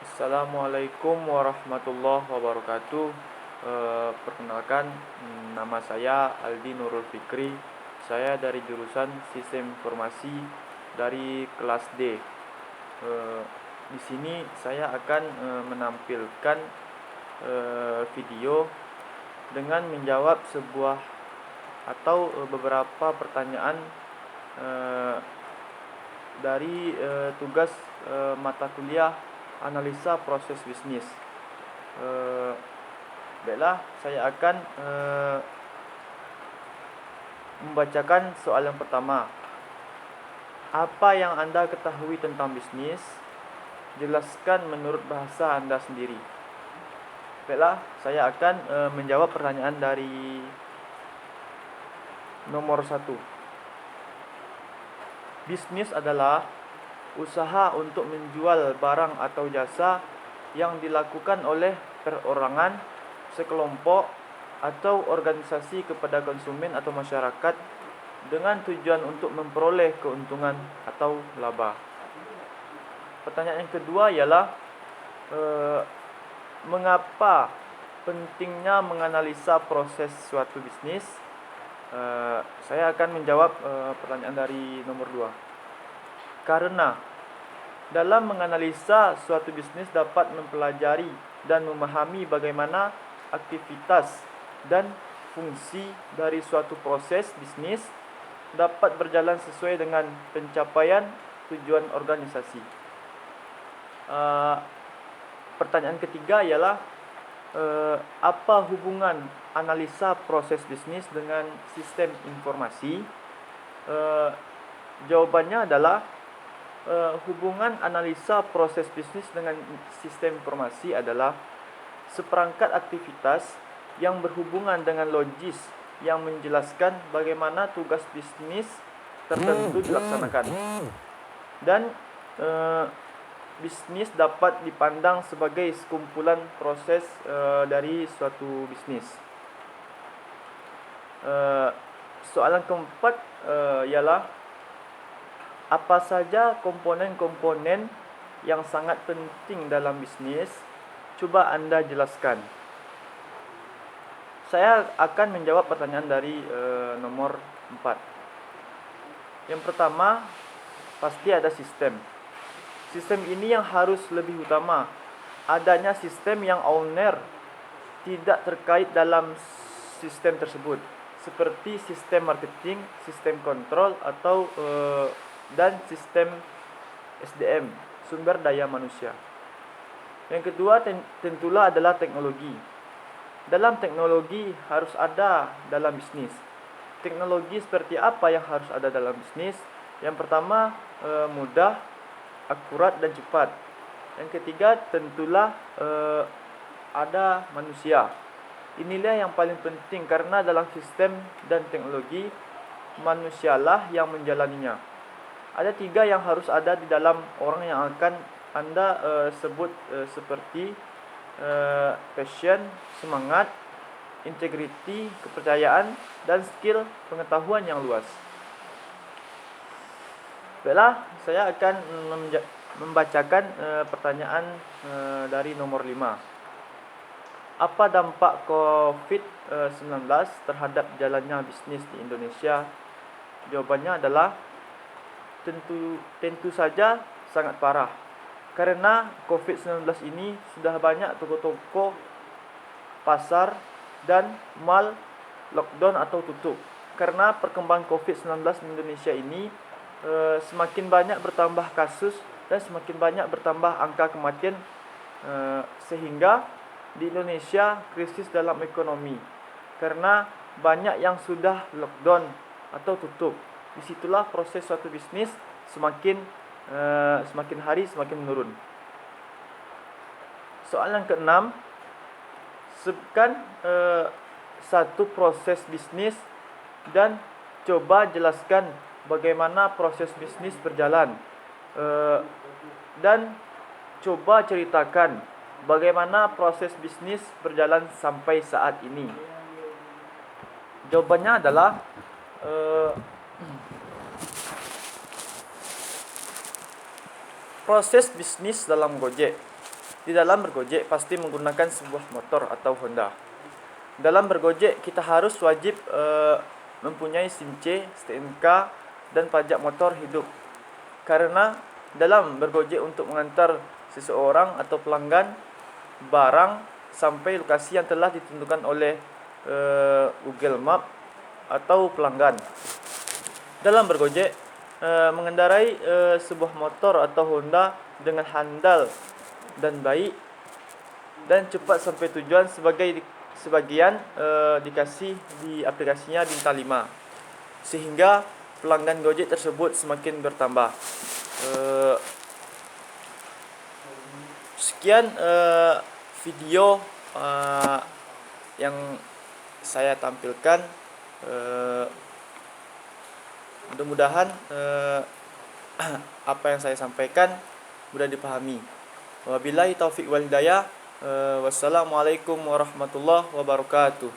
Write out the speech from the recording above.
Assalamualaikum warahmatullahi wabarakatuh. Perkenalkan, nama saya Aldi Nurul Fikri. Saya dari jurusan Sistem Informasi dari kelas D. Di sini saya akan menampilkan video dengan menjawab sebuah atau beberapa pertanyaan eh, dari tugas mata kuliah analisa proses bisnis. Baiklah, saya akan membacakan soal yang pertama. Apa yang Anda ketahui tentang bisnis? Jelaskan menurut bahasa Anda sendiri. Baiklah, saya akan menjawab pertanyaan dari nomor 1. Bisnis adalah usaha untuk menjual barang atau jasa yang dilakukan oleh perorangan, sekelompok, atau organisasi kepada konsumen atau masyarakat dengan tujuan untuk memperoleh keuntungan atau laba. Pertanyaan yang kedua ialah mengapa pentingnya menganalisa proses suatu bisnis? Saya akan menjawab pertanyaan dari nomor 2. Karena dalam menganalisa suatu bisnis dapat mempelajari dan memahami bagaimana aktivitas dan fungsi dari suatu proses bisnis dapat berjalan sesuai dengan pencapaian tujuan organisasi. Pertanyaan ketiga ialah apa hubungan analisa proses bisnis dengan sistem informasi? Jawabannya adalah hubungan analisa proses bisnis dengan sistem informasi adalah seperangkat aktivitas yang berhubungan dengan logis yang menjelaskan bagaimana tugas bisnis tertentu dilaksanakan. Dan bisnis dapat dipandang sebagai sekumpulan proses dari suatu bisnis. Soalan keempat ialah apa saja komponen-komponen yang sangat penting dalam bisnis? Coba Anda jelaskan. Saya akan menjawab pertanyaan dari nomor 4. Yang pertama, pasti ada sistem. Sistem ini yang harus lebih utama. Adanya sistem yang owner tidak terkait dalam sistem tersebut, seperti sistem marketing, sistem kontrol, atau dan sistem SDM, sumber daya manusia. Yang kedua tentulah adalah teknologi. Dalam teknologi harus ada dalam bisnis. Teknologi seperti apa yang harus ada dalam bisnis? Yang pertama, mudah, akurat, dan cepat. Yang ketiga, tentulah ada manusia. Inilah yang paling penting karena dalam sistem dan teknologi manusialah yang menjalaninya. Ada 3 yang harus ada di dalam orang yang akan Anda sebut seperti passion, semangat, integrity, kepercayaan, dan skill pengetahuan yang luas. Baiklah, saya akan membacakan pertanyaan dari nomor 5. Apa dampak COVID-19 terhadap jalannya bisnis di Indonesia? Jawabannya adalah tentu saja sangat parah. Karena COVID-19 ini sudah banyak toko-toko, pasar, dan mal lockdown atau tutup. Karena perkembangan COVID-19 di Indonesia ini semakin banyak bertambah kasus dan semakin banyak bertambah angka kematian, sehingga di Indonesia krisis dalam ekonomi. Karena banyak yang sudah lockdown atau tutup. Disitulah proses suatu bisnis semakin hari semakin menurun. Soalan ke-6, sebutkan satu proses bisnis dan coba jelaskan bagaimana proses bisnis berjalan, dan coba ceritakan bagaimana proses bisnis berjalan sampai saat ini. Jawabannya adalah proses bisnis dalam Gojek. Di dalam bergojek pasti menggunakan sebuah motor atau Honda. Dalam bergojek kita harus wajib mempunyai SIM C, STNK, dan pajak motor hidup. Karena dalam bergojek untuk mengantar seseorang atau pelanggan barang sampai lokasi yang telah ditentukan oleh Google Map atau pelanggan. Dalam bergojek, mengendarai sebuah motor atau Honda dengan handal dan baik dan cepat sampai tujuan sebagian dikasih di aplikasinya bintang 5, sehingga pelanggan Gojek tersebut semakin bertambah. Sekian video yang saya tampilkan. Mudah-mudahan apa yang saya sampaikan mudah dipahami. Wabillahi taufiq wal hidayah. Wassalamualaikum warahmatullahi wabarakatuh.